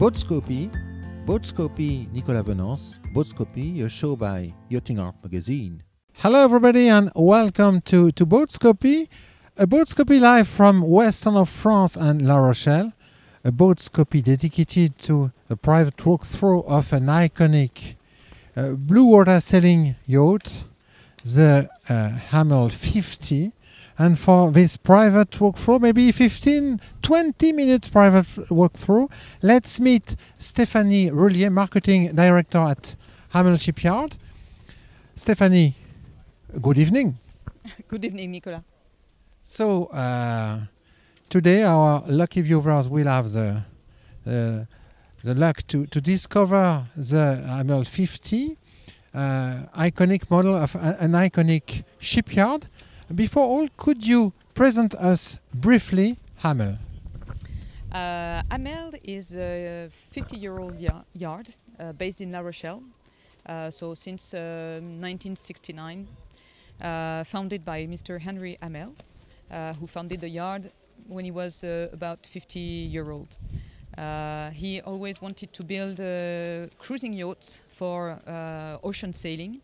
Boatscopy, Boatscopy Nicolas Venance, Boatscopy, a show by Yachting Art magazine. Hello everybody and welcome to Boatscopy, a Boatscopy live from western of France and La Rochelle, a Boatscopy dedicated to a private walkthrough of an iconic blue water sailing yacht, the Aml 50. And for this private walkthrough, maybe 15-20 minutes private walkthrough, let's meet Stéphanie Rollier, Marketing Director at Amel Shipyard. Stéphanie, good evening. Good evening, Nicolas. So, today our lucky viewers will have the luck to discover the Aml 50, iconic model of an iconic shipyard. Before all, could you present us briefly Amel? Amel is a 50-year-old yard based in La Rochelle. So since 1969, founded by Mr. Henry Amel, who founded the yard when he was about 50-year-old. He always wanted to build cruising yachts for ocean sailing.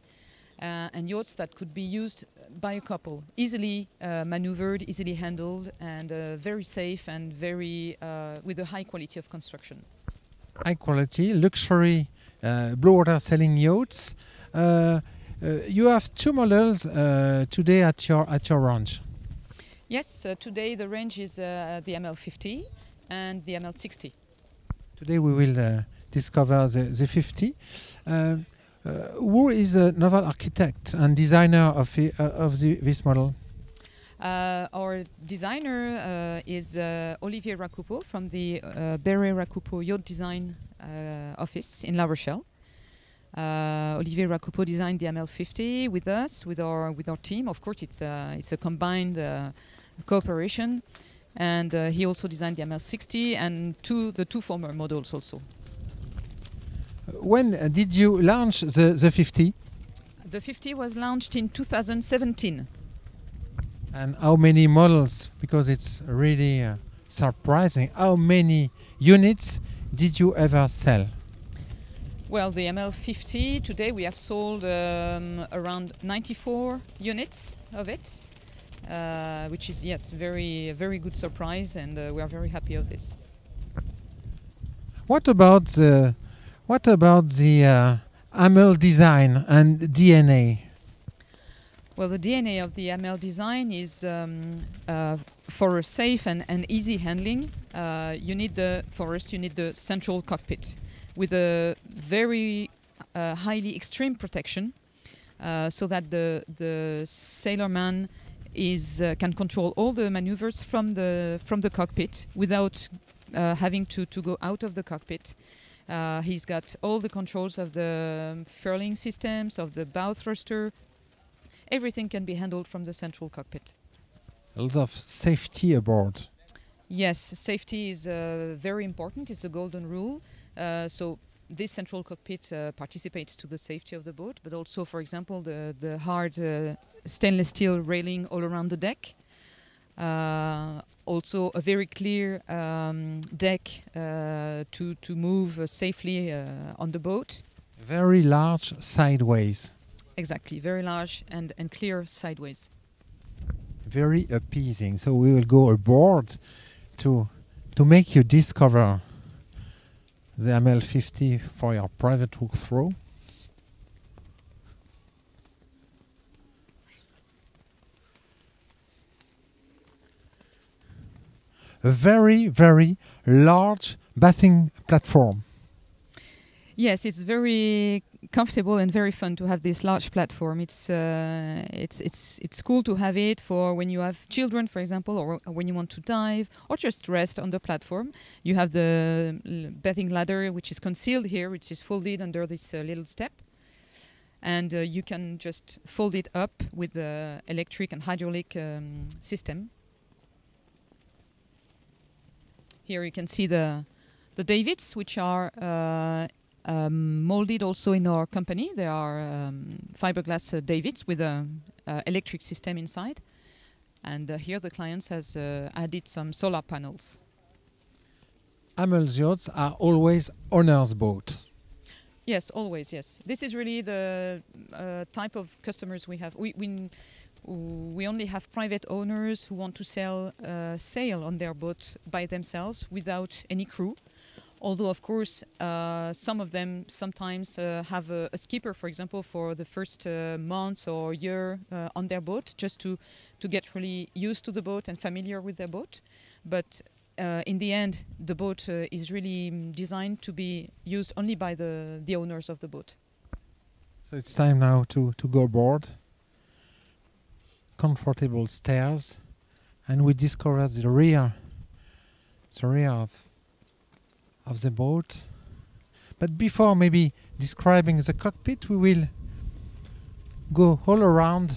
And yachts that could be used by a couple, easily maneuvered, easily handled, and very safe and very with a high quality of construction. High quality, luxury blue water sailing yachts. You have two models today at your range. Yes, today the range is the Aml 50 and the Aml 60. Today we will discover the 50. Who is the naval architect and designer of this model? Our designer is Olivier Racoupeau from the Beret Racoupeau Yacht Design office in La Rochelle. Olivier Racoupeau designed the Aml 50 with us, with our team. Of course, it's a combined cooperation, and he also designed the Aml 60 and the two former models also. When did you launch the 50? The 50 was launched in 2017. And how many models? Because it's really surprising. How many units did you ever sell? Well, the Aml 50, today we have sold around 94 units of it, which is, yes, very good surprise, and we are very happy of this. What about the Aml Design and DNA? Well, the DNA of the Aml Design is for a safe and easy handling. You need the central cockpit with a very highly extreme protection, so that the sailorman can control all the maneuvers from the cockpit without having to go out of the cockpit. He's got all the controls of the furling systems, of the bow thruster. Everything can be handled from the central cockpit. A lot of safety aboard. Yes, safety is very important. It's a golden rule. So this central cockpit participates to the safety of the boat, but also, for example, the hard stainless steel railing all around the deck. Also a very clear deck to move safely on the boat. Very large sideways. Exactly, very large and clear sideways. Very appeasing. So we will go aboard to make you discover the Aml 50 for your private walkthrough. A very large bathing platform. Yes, it's very comfortable and very fun to have this large platform. It's cool to have it for when you have children, for example, or when you want to dive or just rest on the platform. You have the bathing ladder, which is concealed here, which is folded under this little step, and you can just fold it up with the electric and hydraulic system. Here you can see the davits, which are molded also in our company. They are fiberglass davits with an electric system inside. And here the client has added some solar panels. Amel's yachts are always owner's boat. Yes, always, yes. This is really the type of customers we have. We only have private owners who want to sail on their boat by themselves without any crew. Although, of course, some of them sometimes have a skipper, for example, for the first months or year on their boat, just to get really used to the boat and familiar with their boat. But in the end, the boat is really designed to be used only by the owners of the boat. So it's time now to go aboard. Comfortable stairs, and we discover the rear of the boat. But before maybe describing the cockpit, we will go all around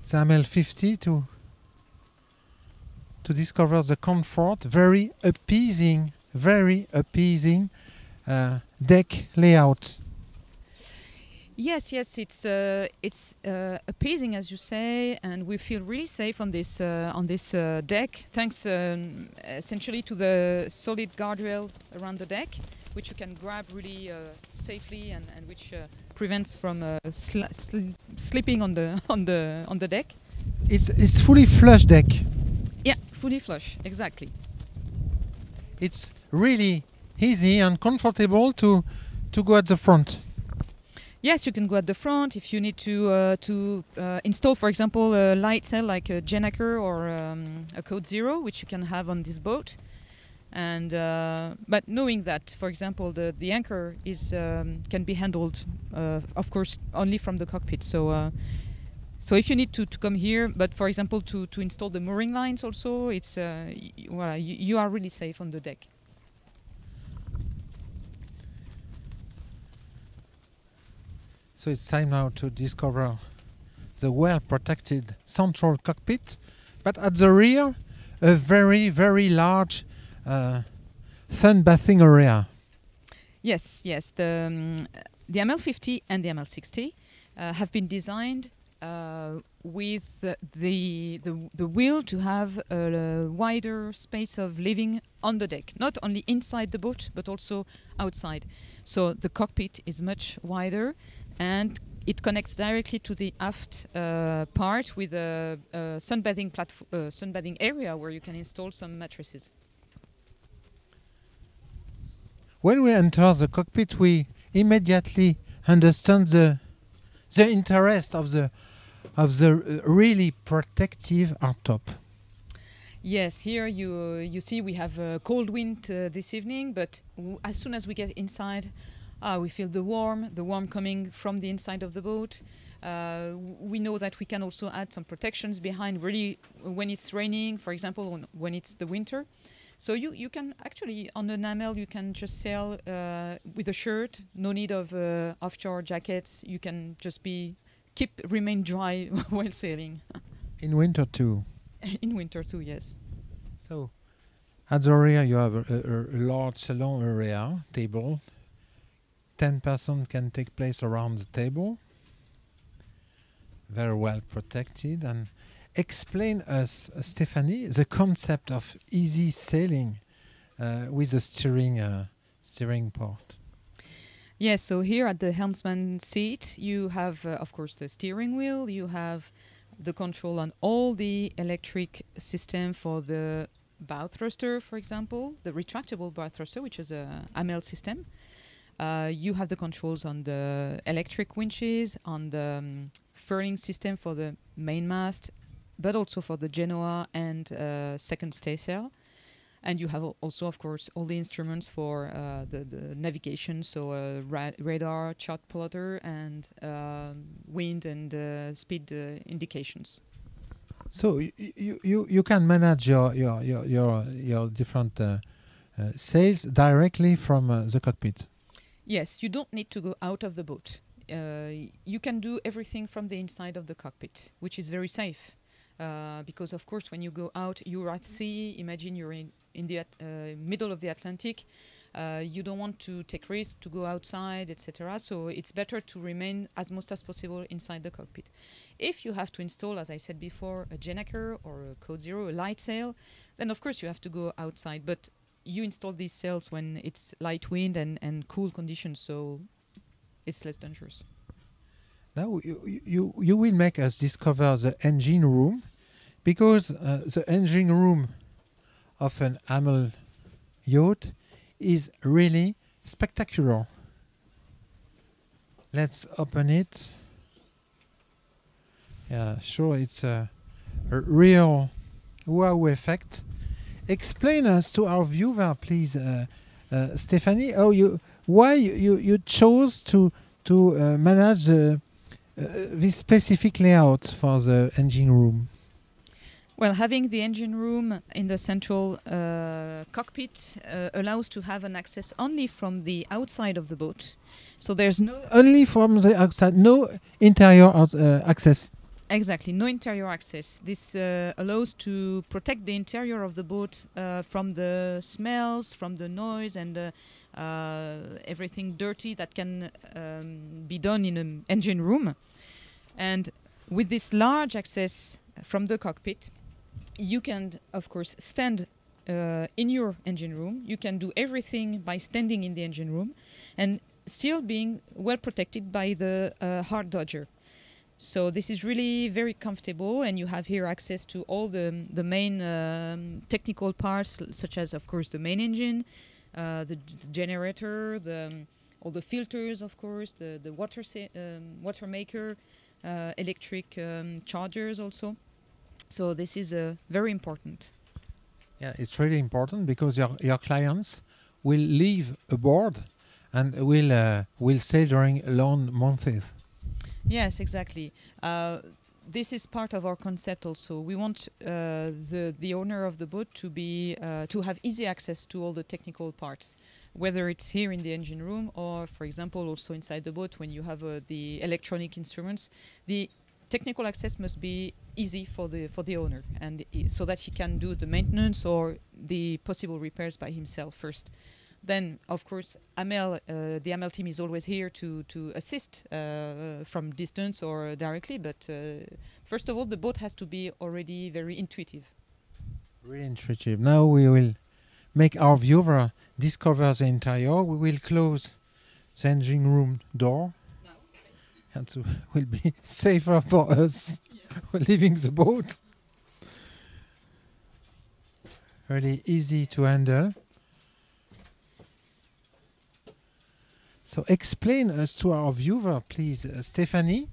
the Aml 50 to discover the comfort. Very appeasing deck layout. Yes, it's appeasing, as you say, and we feel really safe on this deck, thanks essentially to the solid guardrail around the deck, which you can grab really safely and which prevents from slipping on the deck. It's fully flush deck. Yeah, fully flush, exactly. It's really easy and comfortable to go at the front. Yes, you can go at the front if you need to install, for example, a light sail like a Jennaker or a Code Zero, which you can have on this boat. And but knowing that, for example, the anchor is can be handled, of course, only from the cockpit. So if you need to come here, but for example, to install the mooring lines also, it's you are really safe on the deck. So it's time now to discover the well-protected central cockpit, but at the rear, a very large sunbathing area. Yes. The Aml 50 and the Aml 60 have been designed with the will to have a wider space of living on the deck, not only inside the boat but also outside. So the cockpit is much wider, and it connects directly to the aft part with a sunbathing area where you can install some mattresses. When we enter the cockpit, we immediately understand the interest of the really protective hardtop. Yes, here you see we have a cold wind this evening, but as soon as we get inside, we feel the warm coming from the inside of the boat. We know that we can also add some protections behind, really, when it's raining, for example, when it's the winter. So you can actually, on an Aml, you can just sail with a shirt, no need of offshore jackets. You can just remain dry while sailing. In winter too. In winter too, yes. So at the rear you have a large salon area, table. 10 persons can take place around the table. Very well protected. And explain us, Stephanie, the concept of easy sailing with the steering part. Yes, so here at the helmsman seat, you have, of course, the steering wheel. You have the control on all the electric system for the bow thruster, for example, the retractable bow thruster, which is a Aml system. You have the controls on the electric winches, on the furling system for the mainmast, but also for the Genoa and second staysail. And you have also, of course, all the instruments for the navigation, so radar, chart plotter, and wind and speed indications. So you can manage your different sails directly from the cockpit. Yes, you don't need to go out of the boat. You can do everything from the inside of the cockpit, which is very safe. Because, of course, when you go out, you're at sea. Imagine you're in the middle of the Atlantic. You don't want to take risks to go outside, etc. So it's better to remain as much as possible inside the cockpit. If you have to install, as I said before, a Jennaker or a Code Zero, a light sail, then of course you have to go outside. But you install these sails when it's light wind and cool conditions, so it's less dangerous. Now you will make us discover the engine room, because the engine room of an Aml yacht is really spectacular. Let's open it. Yeah, sure, it's a real wow effect. Explain us to our viewer, please, Stephanie, why you chose to manage this specific layout for the engine room. Well, having the engine room in the central cockpit allows to have an access only from the outside of the boat. So there's no... Only from the outside, no interior access. Exactly, no interior access. This allows to protect the interior of the boat from the smells, from the noise, and everything dirty that can be done in an engine room. And with this large access from the cockpit, you can, of course, stand in your engine room. You can do everything by standing in the engine room and still being well protected by the hard dodger. So this is really very comfortable, and you have here access to all the main technical parts, such as, of course, the main engine, the generator, all the filters, of course, the water maker, electric chargers also. So this is very important. Yeah, it's really important, because your clients will live aboard and will stay during long months. Yes, exactly. This is part of our concept also. We want the owner of the boat to have easy access to all the technical parts, whether it's here in the engine room or, for example, also inside the boat when you have the electronic instruments. The technical access must be easy for the owner, and so that he can do the maintenance or the possible repairs by himself first. Then, of course, Amel, the Amel team is always here to assist from distance or directly. But first of all, the boat has to be already very intuitive. Really intuitive. Now we will make our viewer discover the interior. We will close the engine room door. No. And it will be safer for us leaving the boat. Really easy to handle. So explain us to our viewer, please, Stephanie,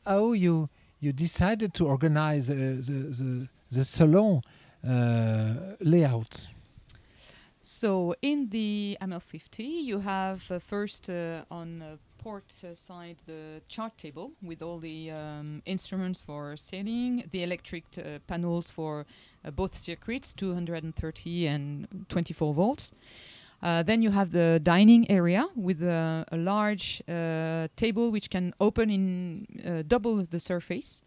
how you decided to organize the salon layout. So in the Aml 50, you have first on port side the chart table with all the instruments for sailing, the electric panels for both circuits, 230 and 24 volts. Then you have the dining area with a large table which can open in double the surface.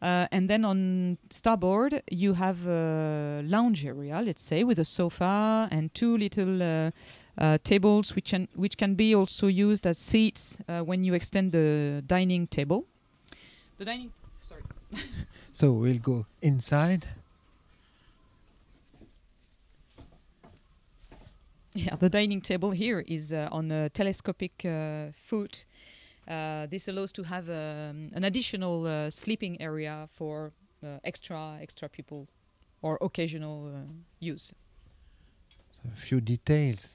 And then on starboard you have a lounge area, let's say, with a sofa and two little tables which can be also used as seats when you extend the dining table. So we'll go inside. Yeah, the dining table here is on a telescopic foot. This allows to have an additional sleeping area for extra people or occasional use. So a few details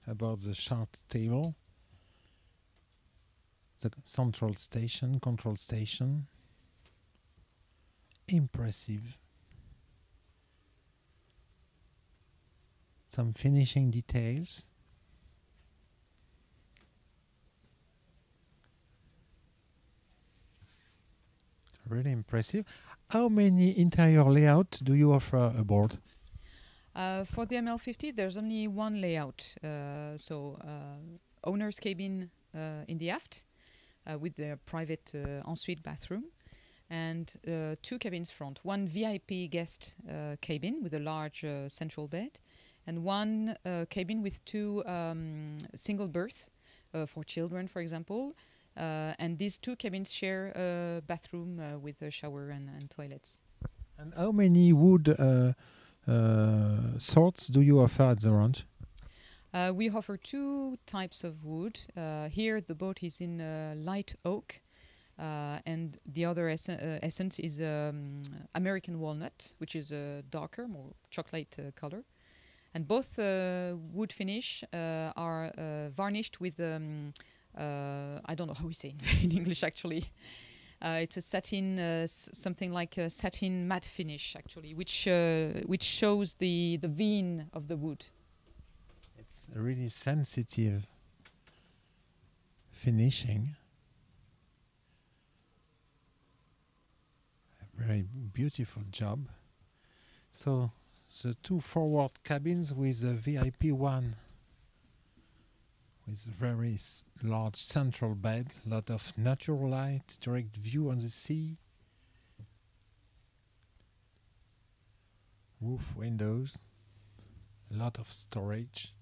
about the chart table. The central station, control station. Impressive. Some finishing details. Really impressive. How many interior layout do you offer aboard? For the Aml 50, there's only one layout. Owner's cabin in the aft with their private ensuite bathroom, and two cabins front. One VIP guest cabin with a large central bed, and one cabin with two single berths for children, for example. And these two cabins share a bathroom with a shower and toilets. And how many wood sorts do you offer at the ranch? We offer two types of wood. Here the boat is in light oak, and the other essence is American walnut, which is a darker, more chocolate color. And both wood finish are varnished with, I don't know how we say it in English actually. It's a satin, something like a satin matte finish actually, which shows the vein of the wood. It's a really sensitive finishing. A very beautiful job. So the two forward cabins with a VIP one with very large central bed, lot of natural light, direct view on the sea, roof windows, a lot of storage.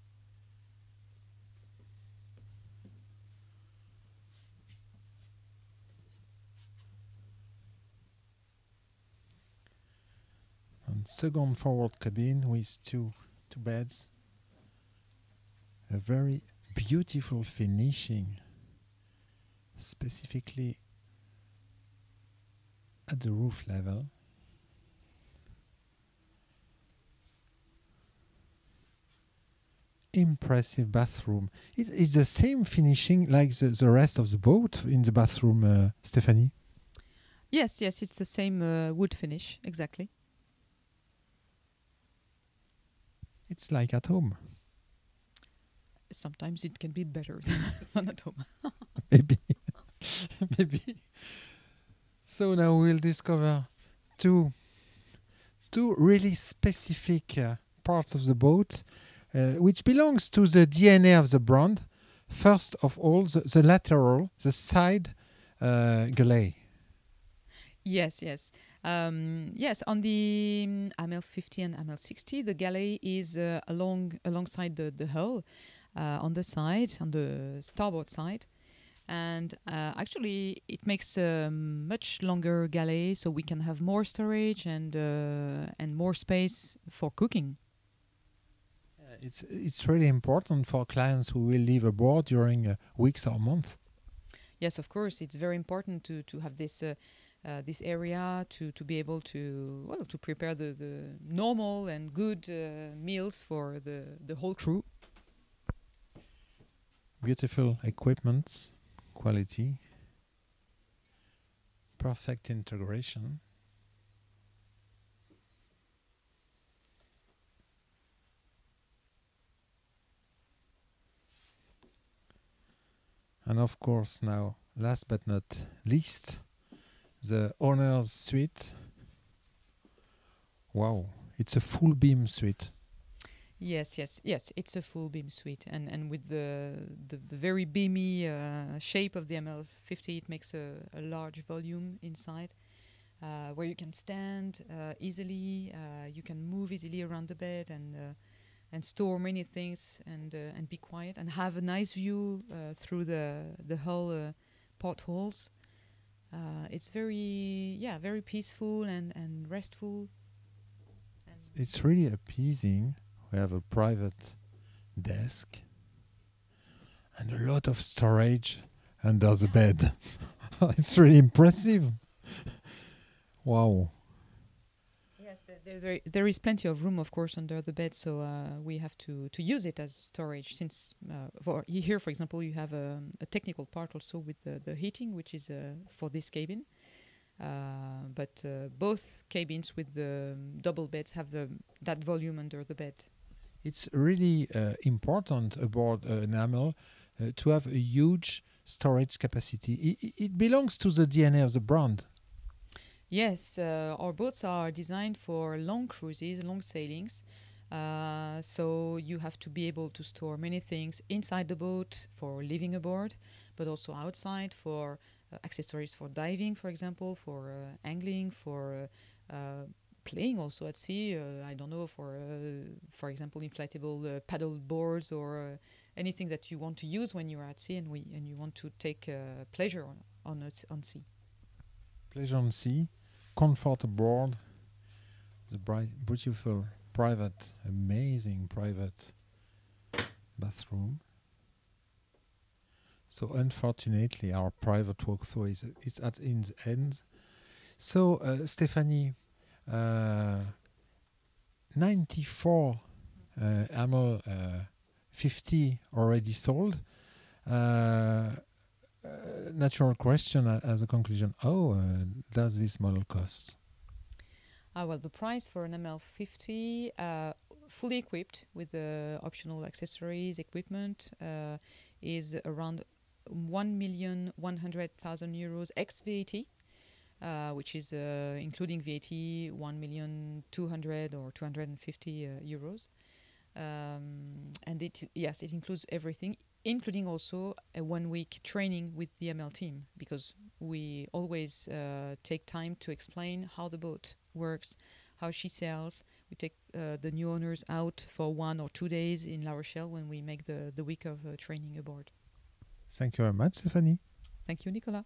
And second forward cabin with two beds. A very beautiful finishing, specifically at the roof level. Impressive bathroom. It's the same finishing like the rest of the boat in the bathroom, Stephanie? Yes, it's the same wood finish, exactly. It's like at home. Sometimes it can be better than at home. Maybe. Maybe. So now we'll discover two really specific parts of the boat which belongs to the DNA of the brand. First of all, the lateral, the side galley. Yes. Yes, on the Aml 50 and Aml 60, the galley is alongside the hull, on the side, on the starboard side. And actually, it makes a much longer galley, so we can have more storage and more space for cooking. It's really important for clients who will live abroad during weeks or months. Yes, of course, it's very important to have this this area to be able to prepare the normal and good meals for the whole crew. Beautiful equipment, quality, perfect integration. And of course now, last but not least, the owner's suite. Wow, it's a full beam suite. Yes, it's a full beam suite, and with the very beamy shape of the Aml 50, it makes a large volume inside, where you can stand easily, you can move easily around the bed and store many things and be quiet and have a nice view through the hull portholes. It's very peaceful and restful. It's really appeasing. We have a private desk and a lot of storage under the bed. It's really impressive. Wow. Yes, there is plenty of room, of course, under the bed, so we have to use it as storage. Since here, for example, you have a technical part also with the heating, which is for this cabin. But both cabins with the double beds have that volume under the bed. It's really important aboard an Aml to have a huge storage capacity. It belongs to the DNA of the brand. Yes, our boats are designed for long cruises, long sailings. So you have to be able to store many things inside the boat for living aboard, but also outside for accessories for diving, for example, for angling, for playing also at sea. I don't know, for example, inflatable paddle boards or anything that you want to use when you are at sea and you want to take pleasure on sea. Pleasure on sea, comfort aboard, the bright, beautiful private, amazing private bathroom. So unfortunately, our private walkthrough is at its end. So Stephanie, 94 Aml 50 already sold. Natural question as a conclusion: how does this model cost? Well, the price for an Aml 50, fully equipped with optional accessories, equipment, is around 1,100,000 euros ex VAT, which is including VAT 1,200,000 or 250 euros. And it includes everything, including also a 1-week training with the Aml team, because we always take time to explain how the boat works, how she sails. We take the new owners out for 1 or 2 days in La Rochelle when we make the week of training aboard. Thank you very much, Stephanie. Thank you, Nicolas.